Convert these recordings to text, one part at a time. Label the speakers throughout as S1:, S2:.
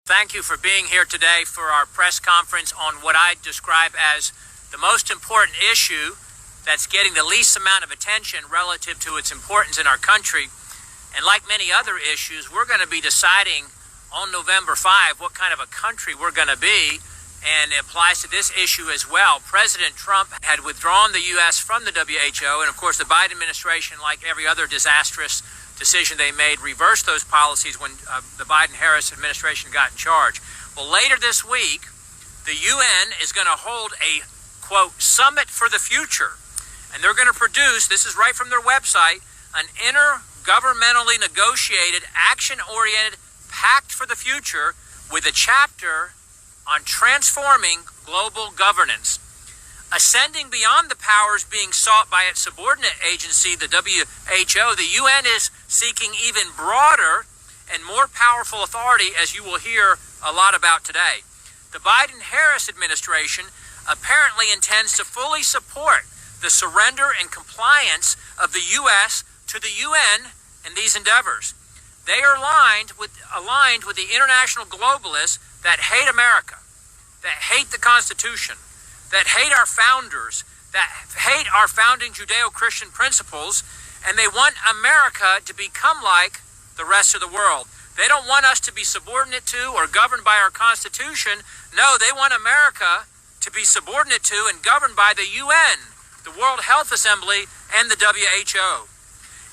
S1: Thank you for being here today for our press conference on what I describe as the most important issue that's getting the least amount of attention relative to its importance in our country. And like many other issues, we're going to be deciding on November 5 what kind of a country we're going to be, and it applies to this issue as well. President Trump had withdrawn the U.S. from the WHO, and of course the Biden administration, like every other disastrous decision they made, reversed those policies when the Biden-Harris administration got in charge. Well, later this week, the UN is going to hold a, quote, summit for the future. And they're going to produce, this is right from their website, an intergovernmentally negotiated, action-oriented pact for the future with a chapter on transforming global governance. Ascending beyond the powers being sought by its subordinate agency, the WHO, the UN is seeking even broader and more powerful authority, as you will hear a lot about today. The Biden-Harris administration apparently intends to fully support the surrender and compliance of the U.S. to the UN in these endeavors. They are aligned with the international globalists that hate America, that hate the Constitution, that hate our founders, that hate our founding Judeo-Christian principles, and they want America to become like the rest of the world. They don't want us to be subordinate to or governed by our Constitution. No, they want America to be subordinate to and governed by the UN, the World Health Assembly, and the WHO.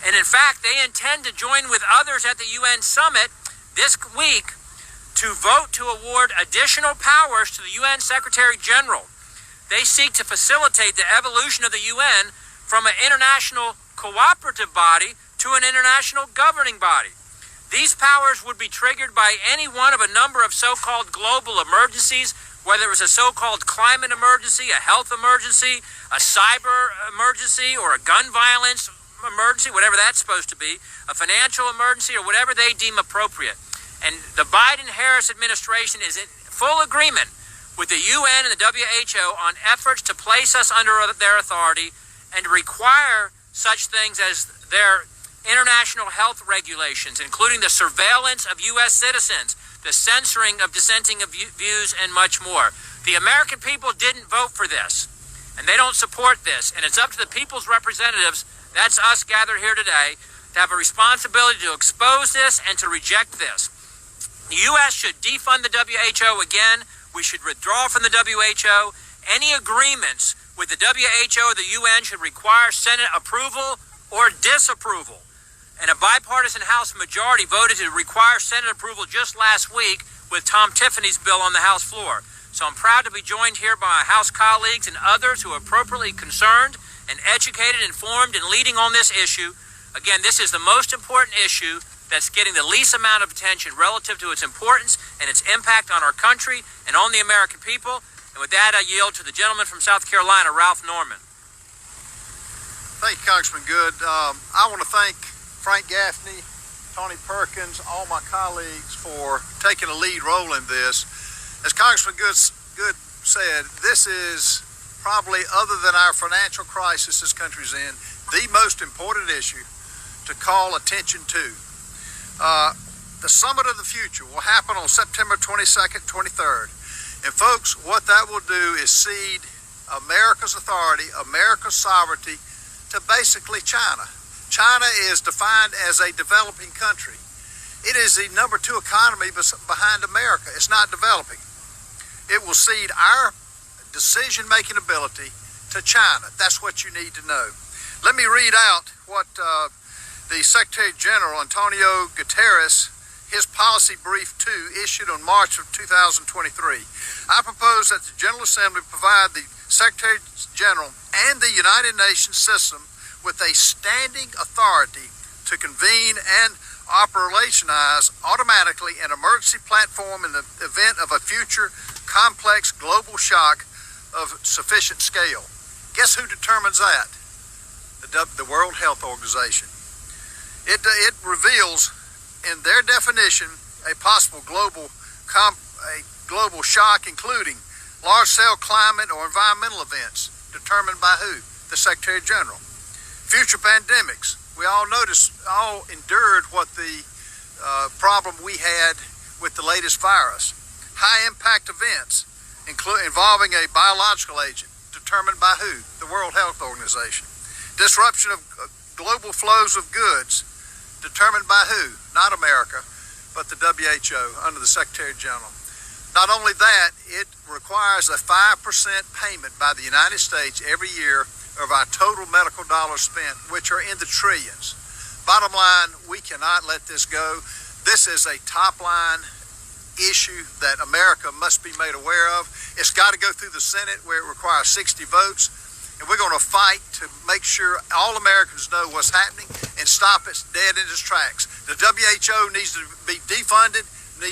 S1: And in fact, they intend to join with others at the UN summit this week to vote to award additional powers to the UN Secretary General. They seek to facilitate the evolution of the UN from an international cooperative body to an international governing body. These powers would be triggered by any one of a number of so-called global emergencies, whether it was a so-called climate emergency, a health emergency, a cyber emergency, or a gun violence emergency, whatever that's supposed to be, a financial emergency, or whatever they deem appropriate. And the Biden-Harris administration is in full agreement with the UN and the WHO on efforts to place us under their authority and to require such things as their international health regulations, including the surveillance of U.S. citizens, the censoring of dissenting views, and much more. The American people didn't vote for this, and they don't support this, and it's up to the people's representatives, that's us gathered here today, to have a responsibility to expose this and to reject this. The U.S. should defund the WHO again. We should withdraw from the WHO. Any agreements with the WHO or the UN should require Senate approval or disapproval. And a bipartisan House majority voted to require Senate approval just last week with Tom Tiffany's bill on the House floor. So I'm proud to be joined here by my House colleagues and others who are appropriately concerned and educated, informed, and leading on this issue. Again, this is the most important issue that's getting the least amount of attention relative to its importance and its impact on our country and on the American people. And with that, I yield to the gentleman from South Carolina, Ralph Norman.
S2: Thank you, Congressman Good. I want to thank Frank Gaffney, Tony Perkins, all my colleagues for taking a lead role in this. As Congressman Good said, this is probably, other than our financial crisis this country's in, the most important issue to call attention to. The Summit of the Future will happen on September 22nd, 23rd. And folks, what that will do is cede America's authority, America's sovereignty to basically China. China is defined as a developing country. It is the number 2 economy behind America. It's not developing. It will cede our decision-making ability to China. That's what you need to know. Let me read out what the Secretary General, Antonio Guterres, his policy brief 2, issued on March of 2023. I propose that the General Assembly provide the Secretary General and the United Nations system with a standing authority to convene and operationalize automatically an emergency platform in the event of a future complex global shock of sufficient scale. Guess who determines that? The World Health Organization. It reveals in their definition a possible global shock, including large-scale climate or environmental events, determined by who? The Secretary General. Future pandemics. We all endured what the problem we had with the latest virus. High-impact events involving a biological agent determined by who? The World Health Organization. Disruption of global flows of goods determined by who? Not America, but the WHO under the Secretary General. Not only that, it requires a 5% payment by the United States every year of our total medical dollars spent, which are in the trillions. Bottom line, we cannot let this go. This is a top-line issue that America must be made aware of. It's got to go through the Senate where it requires 60 votes, and we're going to fight to make sure all Americans know what's happening and stop it dead in its tracks. The WHO needs to be defunded, we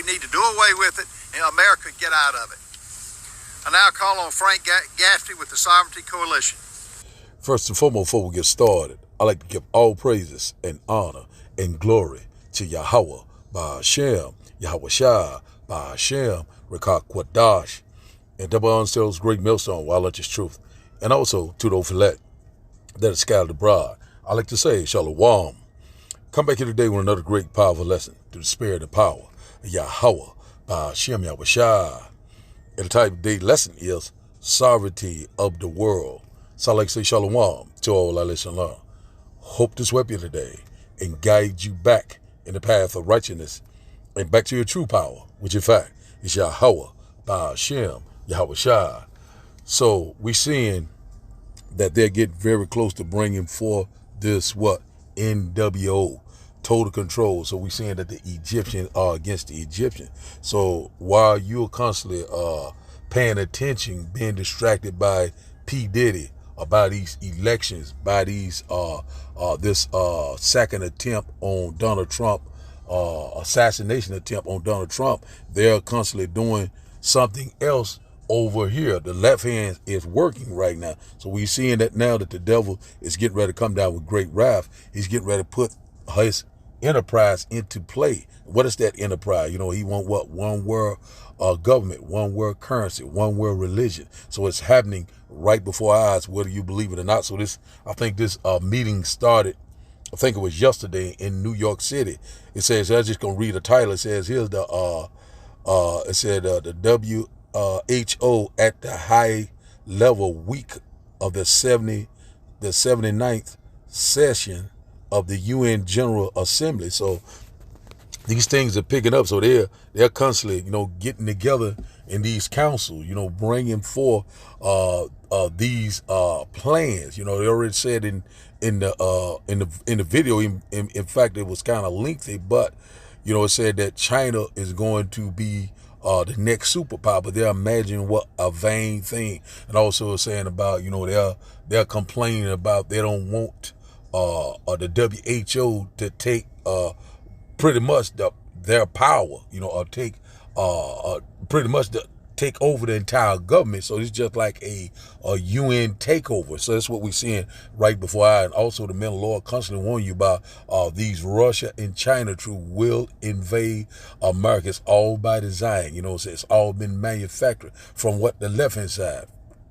S2: need to do away with it, and America get out of it. I now call on Frank Gaffney with the Sovereignty Coalition.
S3: First and foremost, before we get started, I'd like to give all praises and honor and glory to Yahweh, Ba'Hashem, Yahweh Shai, Ba'Hashem, Rekah Kwadash, and double on Sales Great Millstone, while that's truth. And also to the Ophelet that is scattered abroad. I'd like to say, Shalom. Come back here today with another great, powerful lesson through the spirit and power of Yahweh, Ba'Hashem, Yahweh Shai. And the type of day lesson is Sovereignty of the World. So I'd like to say Shalom to all our listeners. Hope this help you today and guide you back in the path of righteousness and back to your true power, which in fact is Yahweh, Ba'Hashem, Yahweh Shai. So we're seeing that they're getting very close to bringing forth this NWO, total control. So we're seeing that the Egyptians are against the Egyptians. So while you're constantly paying attention, being distracted by P. Diddy, by these elections, by these this second attempt on Donald Trump, assassination attempt on Donald Trump, they're constantly doing something else over here. The left hand is working right now. So we're seeing that now that the devil is getting ready to come down with great wrath. He's getting ready to put his enterprise into play. What is that enterprise? You know, he want what? One world government, one world currency, one world religion. So it's happening right before our eyes, whether you believe it or not. So I think this meeting started, I think it was yesterday in New York City. It says, I'm just going to read the title. It says, here's the WHO at the high level week of the 79th session of the UN General Assembly. So these things are picking up. So they're constantly, getting together in these councils, bringing forth these plans. They already said in the video. In fact, it was kind of lengthy, but it said that China is going to be the next superpower, but they're imagining what a vain thing. And also saying about, they're complaining about they don't want the WHO to take pretty much their power, or take pretty much take over the entire government. So it's just like a UN takeover. So that's what we're seeing right before our eyes. And also the men of the Lord constantly warn you about these Russia and China will invade America. It's all by design. So it's all been manufactured from what the left hand side,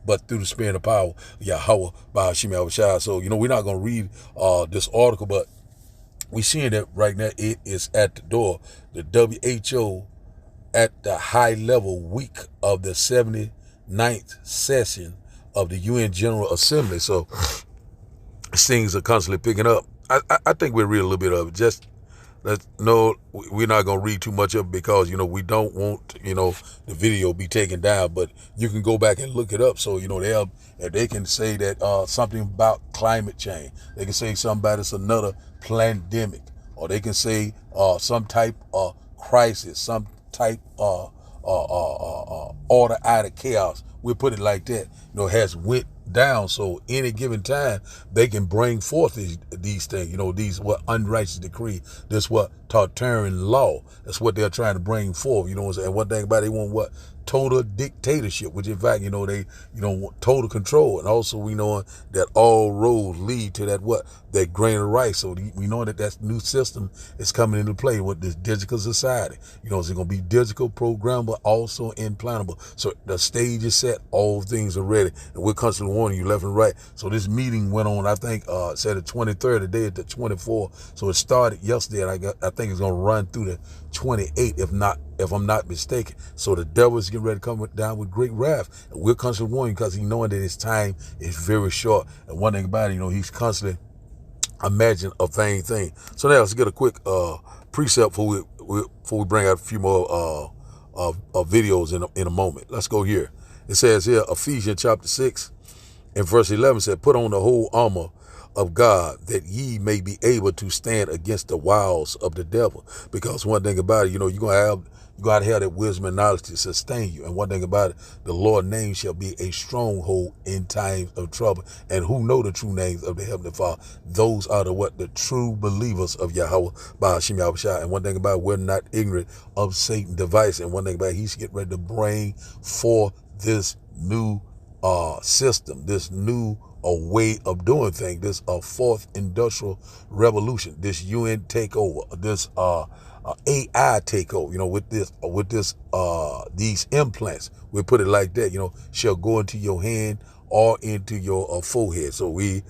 S3: but through the spirit of power, Yahweh, Ba'Hashem, Yahweh Shai. So, we're not going to read this article, but we're seeing that right now it is at the door. The WHO at the high level week of the 79th session of the UN General Assembly. So things are constantly picking up. I think we'll read a little bit of it. Just no, we're not going to read too much of it because, we don't want, the video be taken down, but you can go back and look it up. So, they can say that something about climate change. They can say something about it's another pandemic, or they can say some type of crisis, some type of order out of chaos. We'll put it like that. Has went down. So any given time they can bring forth these things. These unrighteous decree. This Tartarian law. That's what they're trying to bring forth. And one thing about it, they want total dictatorship, which in fact, they want total control. And also we know that all roads lead to that grain of rice. So we know that new system is coming into play with this digital society. It's going to be digital, programmable, also implantable. So the stage is set, all things are ready. And we're constantly warning you left and right. So this meeting went on, I think, said the 23rd, today at the 24th. So it started yesterday, and I think think it's gonna run through the 28, if I'm not mistaken. So the devil is getting ready to come down with great wrath, and we're constantly warning because he's knowing that his time is very short. And one thing about it, he's constantly imagine a vain thing. So now let's get a quick precept before we bring out a few more videos in a moment. Let's go here. It says here, Ephesians chapter 6 and verse 11 said, put on the whole armor of God, that ye may be able to stand against the wiles of the devil. Because one thing about it, you gotta have that wisdom and knowledge to sustain you. And one thing about it, the Lord's name shall be a stronghold in times of trouble. And who know the true names of the Heavenly Father? Those are the true believers of Yahweh by Hashem Yahushua. And one thing about it, we're not ignorant of Satan's device. And one thing about it, he's getting ready to bring forth this new system, this new way of doing things, this fourth industrial revolution, this UN takeover, this AI takeover, with these implants, we put it like that, shall go into your hand or into your forehead. So it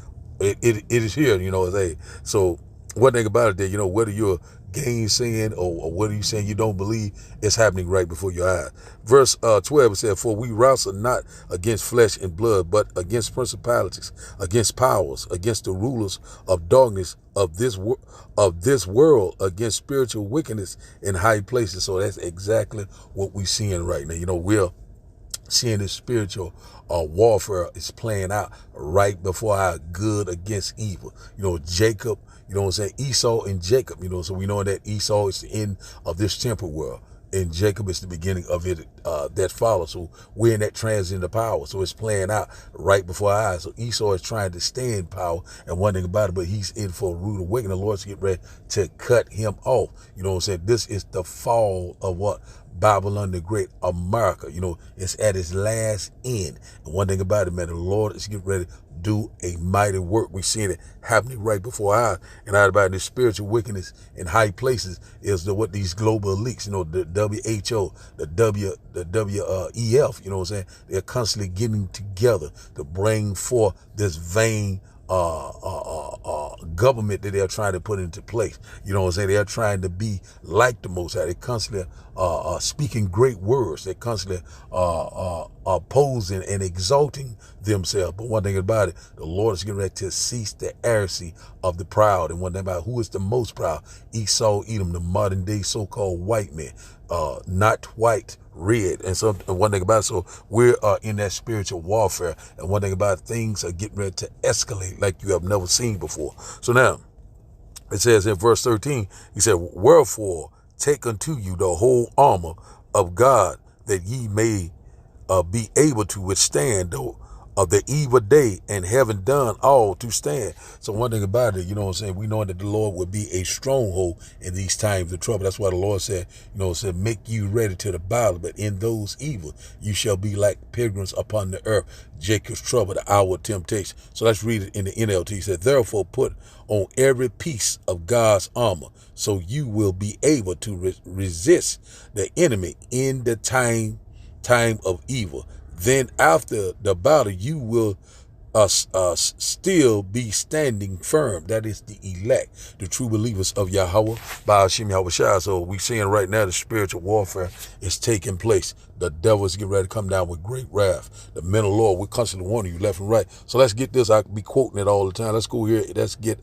S3: is here, so one thing about it that, whether you're gainsaying or whether you're saying you don't believe, it's happening right before your eyes. Verse 12, it said, for we wrestle not against flesh and blood, but against principalities, against powers, against the rulers of darkness of this world, against spiritual wickedness in high places. So that's exactly what we're seeing right now. We're seeing this spiritual warfare is playing out right before our good against evil. Jacob, Esau and Jacob, so we know that Esau is the end of this temporal world, and Jacob is the beginning of it that follows. So we're in that transition of power. So it's playing out right before our eyes. So Esau is trying to stay in power, and one thing about it, but he's in for a rude awakening. The Lord's getting ready to cut him off. This is the fall of what? Babylon the Great, America. It's at its last end. And one thing about it, man, the Lord is getting ready to do a mighty work. We're seeing it happening right before our eyes. And out about this spiritual wickedness in high places is what these global elites, the WHO, the WEF, they're constantly getting together to bring forth this vain government that they're trying to put into place. They're trying to be like the Most High. They're constantly speaking great words. They're constantly opposing and exalting themselves. But one thing about it, the Lord is getting ready to cease the heresy of the proud. And one thing about who is the most proud? Esau, Edom, the modern day so-called white man, not white, red. And so one thing about it, so we're in that spiritual warfare. And one thing about it, things are getting ready to escalate like you have never seen before. So now it says in verse 13, he said, wherefore take unto you the whole armor of God, that ye may be able to withstand of the evil day, and having done all to stand. So one thing about it, we know that the Lord will be a stronghold in these times of trouble. That's why the Lord said, make you ready to the battle, but in those evil you shall be like pilgrims upon the earth. Jacob's trouble, the hour of temptation. So let's read it in the NLT. He said, therefore put on every piece of God's armor, so you will be able to resist the enemy in the time of evil. Then after the battle, you will still be standing firm. That is the elect, the true believers of Yahweh by Hashem Yahushua. So we're seeing right now the spiritual warfare is taking place. The devil is getting ready to come down with great wrath. The men of the Lord, we're constantly warning you left and right. So let's get this. I be quoting it all the time. Let's go here. Let's get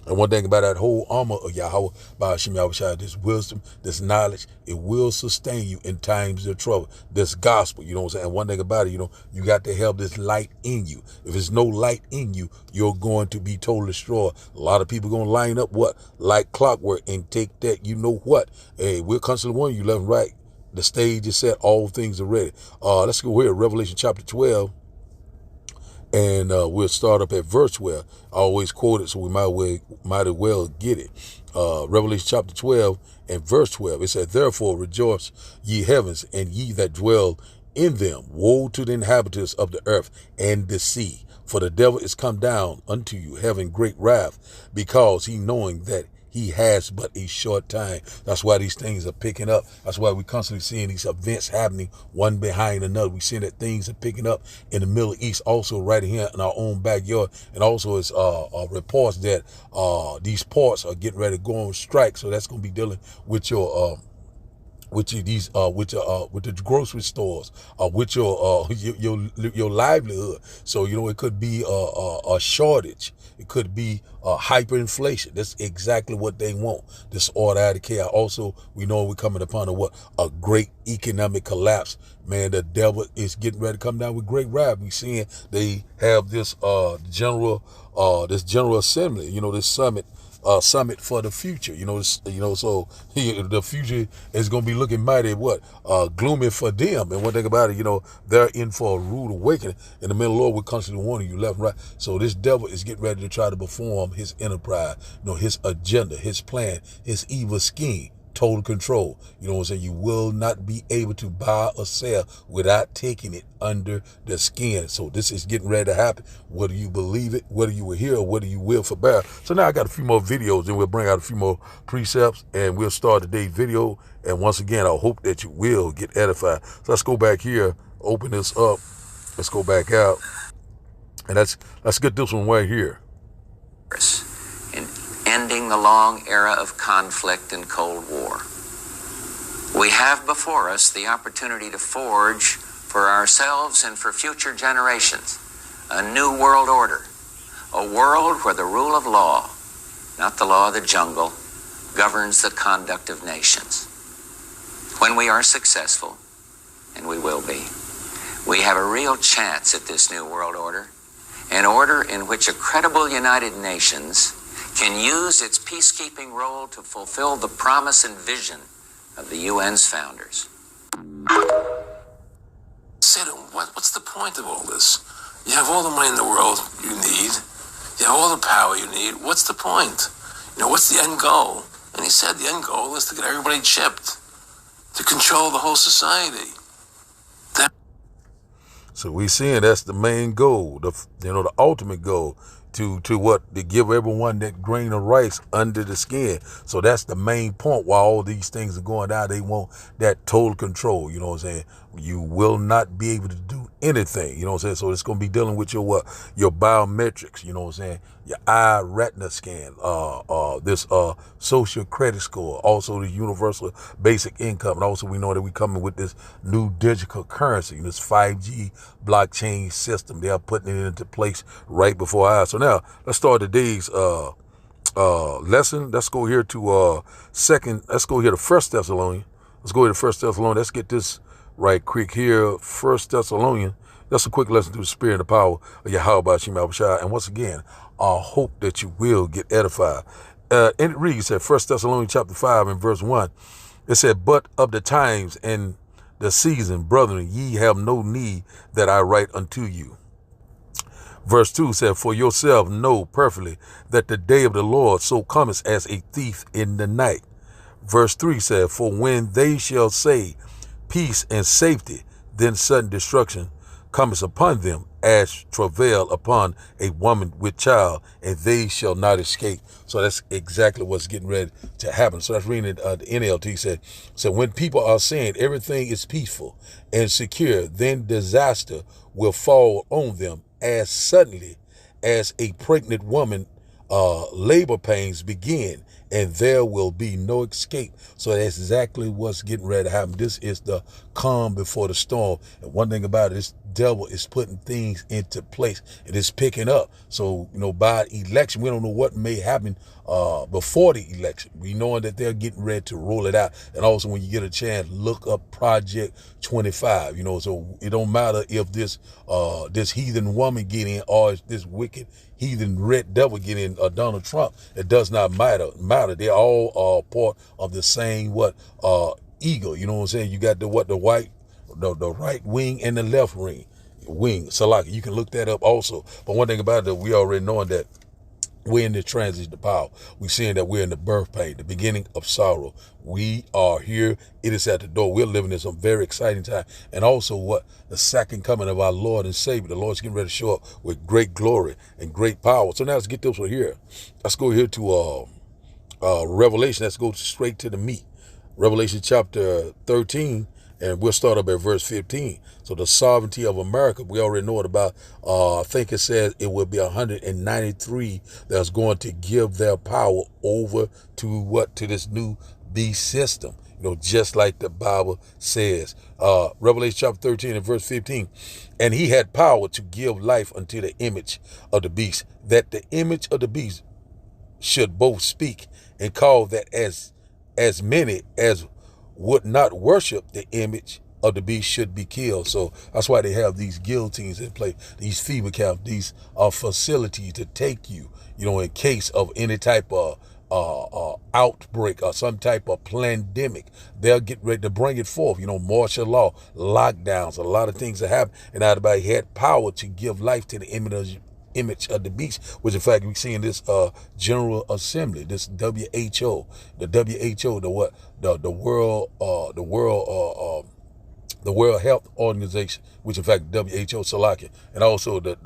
S3: and one thing about that whole armor of Yahweh by Hashem Yahushua, this wisdom, this knowledge, it will sustain you in times of trouble. This gospel, And one thing about it, you got to have this light in you. If there's no light in you, you're going to be totally destroyed. A lot of people going to line up like clockwork and take that. Hey, we're constantly warning you left and right. The stage is set. All things are ready. Let's go here. Revelation chapter 12. And we'll start up at verse 12. I always quote it, so we might as well get it. Revelation chapter 12 and verse 12. It said, therefore rejoice, ye heavens, and ye that dwell in them. Woe to the inhabitants of the earth and the sea. For the devil is come down unto you, having great wrath, because he knowing that he he has but a short time. That's why these things are picking up. That's why we're constantly seeing these events happening one behind another. We're seeing that things are picking up in the Middle East, also right here in our own backyard. And also it's reports that these ports are getting ready to go on strike. So that's going to be dealing with your with the grocery stores, with your livelihood. So it could be a shortage. It could be hyperinflation. That's exactly what they want. This order out of chaos. Also, we know we're coming upon a great economic collapse. Man, the devil is getting ready to come down with great wrath. We seeing they have this general assembly. This summit for the future. So the future is going to be looking mighty gloomy for them. And one thing about it, they're in for a rude awakening. And the men of the Lord will constantly warning you left and right. So this devil is getting ready to try to perform his enterprise, his agenda, his plan, his evil scheme. Total control. You know what I'm saying? You will not be able to buy or sell without taking it under the skin. So this is getting ready to happen. Whether you believe it, whether you will hear, or whether you will forbear. So now I got a few more videos, and we'll bring out a few more precepts, and we'll start today's video. And once again, I hope that you will get edified. So let's go back here, open this up. Let's go back out, and let's get this one right here.
S4: In ending the long era of conflict and Cold War, we have before us the opportunity to forge for ourselves and for future generations a new world order, a world where the rule of law, not the law of the jungle, governs the conduct of nations. When we are successful, and we will be, we have a real chance at this new world order, an order in which a credible United Nations can use its peacekeeping role to fulfill the promise and vision of the UN's founders.
S5: Say to him, what's the point of all this? You have all the money in the world you need. You have all the power you need. What's the point? What's the end goal? And he said the end goal is to get everybody chipped, to control the whole society.
S3: So we seeing that's the main goal, the ultimate goal, to give everyone that grain of rice under the skin. So that's the main point while all these things are going down. They want that total control. You know what I'm saying? You will not be able to do anything. You know what I'm saying? So it's going to be dealing with your biometrics. You know what I'm saying? Your eye retina scan, this social credit score, also the universal basic income. And also we know that we coming with this new digital currency, this 5G blockchain system. They are putting it into place right before our eyes. So now let's start today's lesson. Let's go here to let's go here to 1 Thessalonians. Let's go here to 1 Thessalonians. Let's get this right quick here. 1 Thessalonians. That's a quick lesson through the spirit and the power of Yahweh Shema Bashai. And once again, I hope that you will get edified. And it reads at 1 Thessalonians chapter 5 and verse 1. It said, "But of the times and the season, brethren, ye have no need that I write unto you." Verse 2 said, "For yourself know perfectly that the day of the Lord so cometh as a thief in the night." Verse 3 said, "For when they shall say peace and safety, then sudden destruction cometh upon them as travail upon a woman with child, and they shall not escape." So that's exactly what's getting ready to happen. So that's reading the NLT said, so when people are saying everything is peaceful and secure, then disaster will fall on them as suddenly as a pregnant woman labor pains begin, and there will be no escape. So that's exactly what's getting ready to happen. This is the calm before the storm. And one thing about it, this devil is putting things into place, and it's picking up. So, by election, we don't know what may happen before the election. We know that they're getting ready to roll it out. And also, when you get a chance, look up Project 25. So it don't matter if this heathen woman get in or if this wicked heathen red devil get in Donald Trump. It does not matter. They're all part of the same eagle. You know what I'm saying? You got the right wing and the left wing. Salaki. You can look that up also. But one thing about it, we already know that we're in the transition to power. We're seeing that we're in the birth pain, the beginning of sorrow. We are here. It is at the door. We're living in some very exciting time. And also the second coming of our Lord and Savior. The Lord's getting ready to show up with great glory and great power. So now let's get this one here. Let's go here to Revelation, let's go straight to the meat. Revelation chapter 13, and we'll start up at verse 15. So the sovereignty of America, we already know it about, I think it says it will be 193 that's going to give their power over to what? To this new beast system. Just like the Bible says. Revelation chapter 13 and verse 15. And he had power to give life unto the image of the beast, that the image of the beast should both speak and call that as many as would not worship the image of the beast should be killed. So that's why they have these guillotines in place, these fever camps, these facilities to take you, in case of any type of outbreak or some type of pandemic. They'll get ready to bring it forth, martial law, lockdowns, a lot of things that happen. And everybody had power to give life to the image of the beast, which in fact we see in this General Assembly, this WHO, the World Health Organization, which in fact WHO Salakia, and also the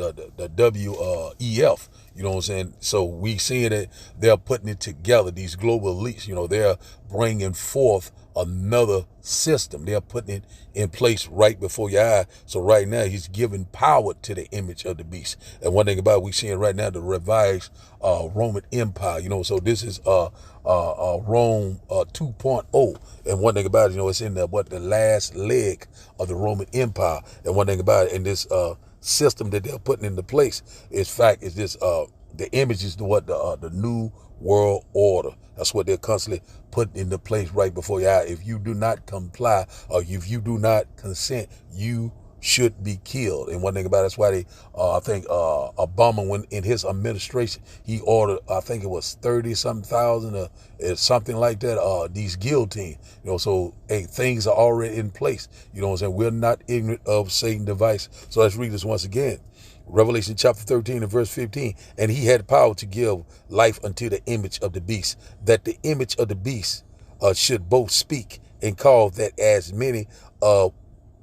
S3: WEF. You know what I'm saying? So we seeing that they're putting it together. These global elites, they're bringing forth another system. They're putting it in place right before your eye. So right now he's giving power to the image of the beast. And one thing about it, we're seeing right now the revised Roman Empire. So this is Rome 2.0. And one thing about it, it's in the last leg of the Roman Empire. And one thing about it, in this system that they're putting into place, is this the image is the new world order. That's what they're constantly putting into place right before your eye. If you do not comply or if you do not consent, you should be killed. And one thing about it, that's why they, I think Obama, when in his administration, he ordered, I think it was 30-something thousand or something like that, these guillotines. So hey, things are already in place. You know what I'm saying? We're not ignorant of Satan's device. So let's read this once again. Revelation chapter 13 and verse 15. And he had power to give life unto the image of the beast, that the image of the beast should both speak and call that as many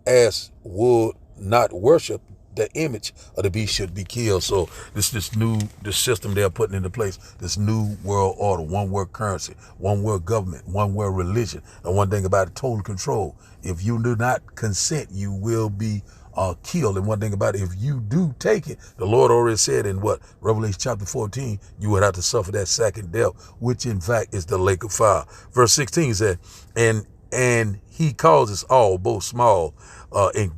S3: as would not worship the image of the beast should be killed. So this system they're putting into place, this new world order, one world currency, one world government, one world religion, and one thing about it, total control. If you do not consent, you will be killed. And one thing about it, if you do take it, the Lord already said in Revelation chapter 14, you would have to suffer that second death, which in fact is the lake of fire. Verse 16 said, and he causes all, both small and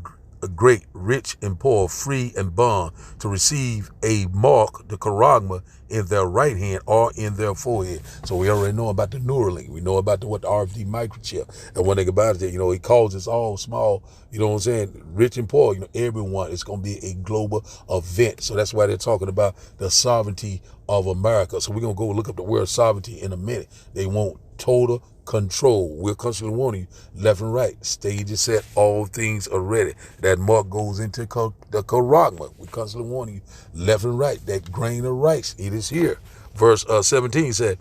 S3: great, rich and poor, free and bond, to receive a mark, the charagma, in their right hand or in their forehead. So we already know about the Neuralink. We know about the RFD microchip. And one thing about it, that, he calls us all small, rich and poor, everyone. It's going to be a global event. So that's why they're talking about the sovereignty of America. So we're going to go look up the word sovereignty in a minute. They want total control. We're constantly warning you left and right. Stage is set. All things are ready. That mark goes into the charagma. We're constantly warning you left and right. That grain of rice, it is here. Verse 17 said,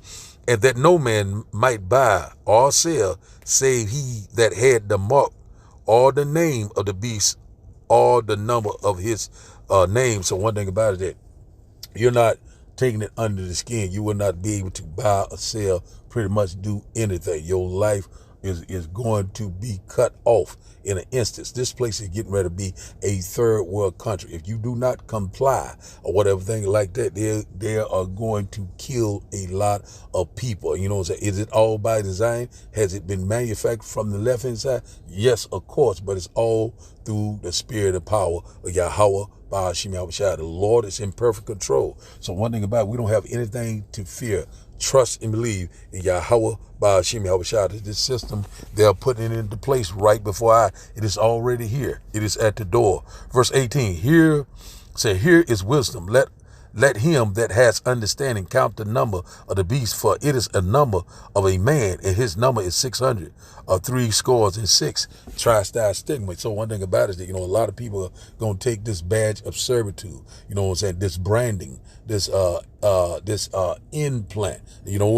S3: and that no man might buy or sell save he that had the mark or the name of the beast or the number of his name. So one thing about it, that you're not taking it under the skin. You will not be able to buy or sell, pretty much do anything. Your life is going to be cut off in an instance. This place is getting ready to be a third world country. If you do not comply or whatever thing like that, they are going to kill a lot of people. You know what I'm saying? Is it all by design? Has it been manufactured from the left hand side? Yes, of course, but it's all through the spirit and power of Yahweh. The Lord is in perfect control. So one thing about it, we don't have anything to fear. Trust and believe in Yahweh This system, they're putting it into place right before it is already here. It is at the door. Verse 18, here is wisdom. Let him that has understanding count the number of the beast, for it is a number of a man, and his number is 600, or 66. Tri-style stigma. So one thing about it is that, a lot of people are going to take this badge of servitude, this branding, this implant. You don't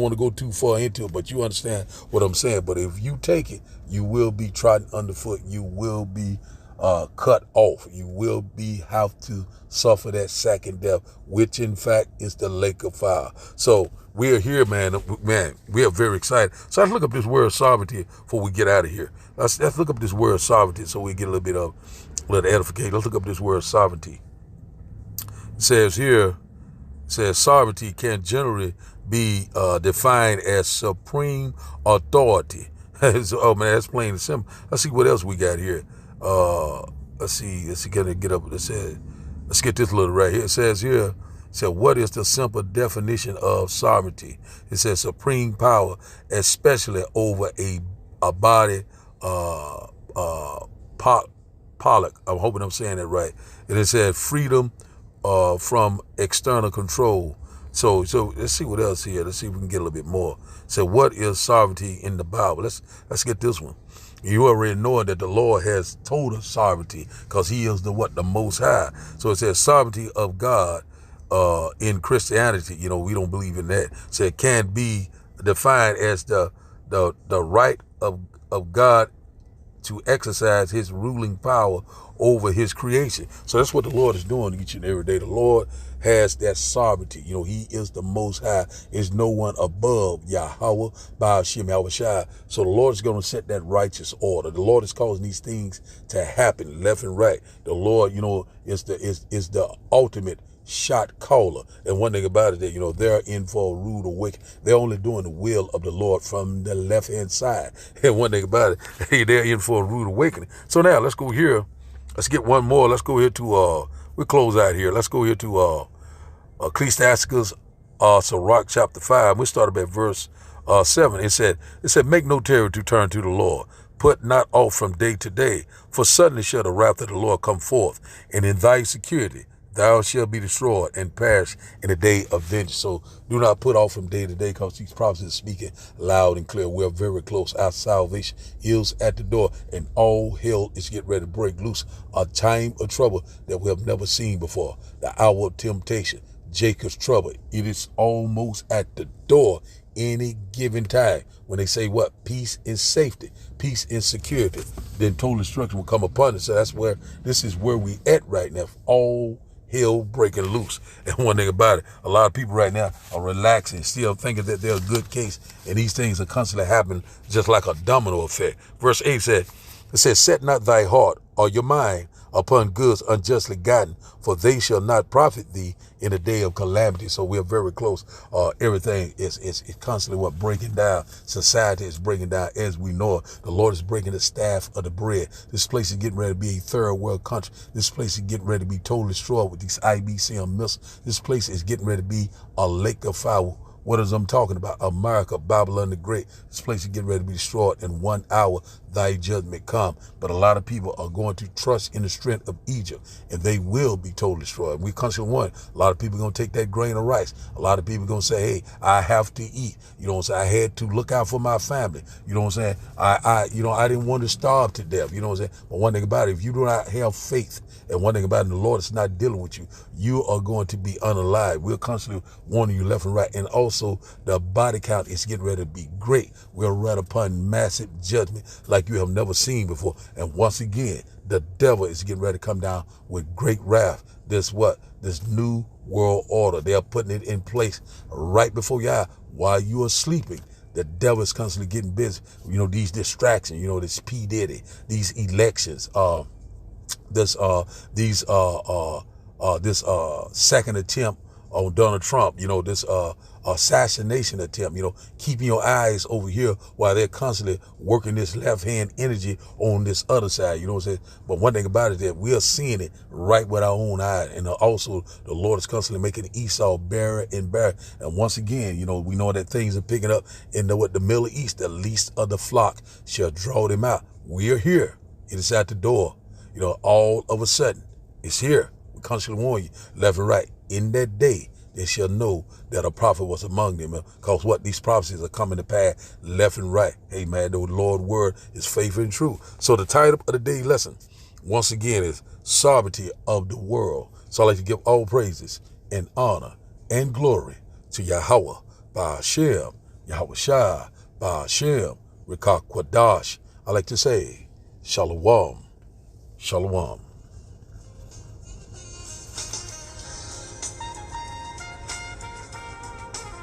S3: want to go too far into it, but you understand what I'm saying. But if you take it, you will be trodden underfoot. You will be cut off. You will have to suffer that second death, which in fact is the lake of fire. So we're here, man. We are very excited. So let's look up this word sovereignty before we get out of here. Let's look up this word sovereignty so we get a little bit of edification. Let's look up this word sovereignty. It says here, sovereignty can generally be defined as supreme authority. Oh man, that's plain and simple. Let's see what else we got here. Let's see. Can I get up? Let's get this little right here. It says here. So what is the simple definition of sovereignty? It says supreme power, especially over a body. Pollock. I'm hoping I'm saying that right. And it says freedom from external control. So let's see what else here. Let's see if we can get a little bit more. So what is sovereignty in the Bible? Let's get this one. You already know that the Lord has told us sovereignty because he is the Most High. So it says sovereignty of God in Christianity. You know, we don't believe in that. So it can be defined as the right of God to exercise his ruling power over his creation. So that's what the Lord is doing each and every day. The Lord has that sovereignty. You know, he is the Most High. There's no one above Yahweh, Ba'ashem, Yahushua. So the Lord is going to set that righteous order. The Lord is causing these things to happen left and right. The Lord, you know, is the ultimate shot caller. And one thing about it, that, you know, they're in for a rude awakening. They're only doing the will of the Lord from the left hand side. And one thing about it, hey, they're in for a rude awakening. So now let's go here. Let's get one more. Let's go here to we close out here. Let's go here to Ecclesiastes, Sirach chapter 5. We started at verse 7. It said, make no terror to turn to the Lord. Put not off from day to day, for suddenly shall the wrath of the Lord come forth, and in thy security thou shalt be destroyed and perish in the day of vengeance. So do not put off from day to day, because these prophets are speaking loud and clear. We're very close. Our salvation is at the door, and all hell is getting ready to break loose. A time of trouble that we have never seen before. The hour of temptation, Jacob's trouble. It is almost at the door any given time. When they say what? Peace and safety, peace and security, then total destruction will come upon us. So this is where we at right now. All hell breaking loose. And one thing about it, a lot of people right now are relaxing, still thinking that they're a good case, and these things are constantly happening just like a domino effect. Verse 8 said, set not thy heart or your mind upon goods unjustly gotten, for they shall not profit thee in the day of calamity. So we're very close. Everything is constantly breaking down. Society is breaking down as we know it. The Lord is breaking the staff of the bread. This place is getting ready to be a third world country. This place is getting ready to be totally destroyed with these IBCM missiles. This place is getting ready to be a lake of fire. What is I'm talking about? America, Babylon the Great. This place is getting ready to be destroyed in 1 hour. Thy judgment come. But a lot of people are going to trust in the strength of Egypt, and they will be totally destroyed. We constantly want. A lot of people are going to take that grain of rice. A lot of people are going to say, hey, I have to eat. You know what I'm saying? I had to look out for my family. You know what I'm saying? I didn't want to starve to death. You know what I'm saying? But one thing about it, if you do not have faith, and one thing about it, the Lord is not dealing with you, you are going to be unalive. We're constantly warning you left and right. And also, the body count is getting ready to be great. We're right upon massive judgment like you have never seen before. And once again, the devil is getting ready to come down with great wrath. This new world order. They are putting it in place right before your eye while you are sleeping. The devil is constantly getting busy. You know, these distractions, you know, this P. Diddy, these elections, this second attempt on Donald Trump, you know, this assassination attempt, you know, keeping your eyes over here while they're constantly working this left-hand energy on this other side, you know what I'm saying? But one thing about it is that we are seeing it right with our own eyes. And also the Lord is constantly making Esau barren and barren. And once again, you know, we know that things are picking up in the Middle East. The least of the flock shall draw them out. We are here. It is at the door. You know, all of a sudden, it's here. We constantly warn you, left and right. In that day, they shall know that a prophet was among them. Because what? These prophecies are coming to pass left and right. Amen. The Lord's word is faithful and true. So the title of the day lesson, once again, is Sovereignty of the World. So I'd like to give all praises and honor and glory to Yahweh, Ba'ashem, Yahushua, Ba'ashem, Rikak Kwadash. I like to say, Shalom. Shalom.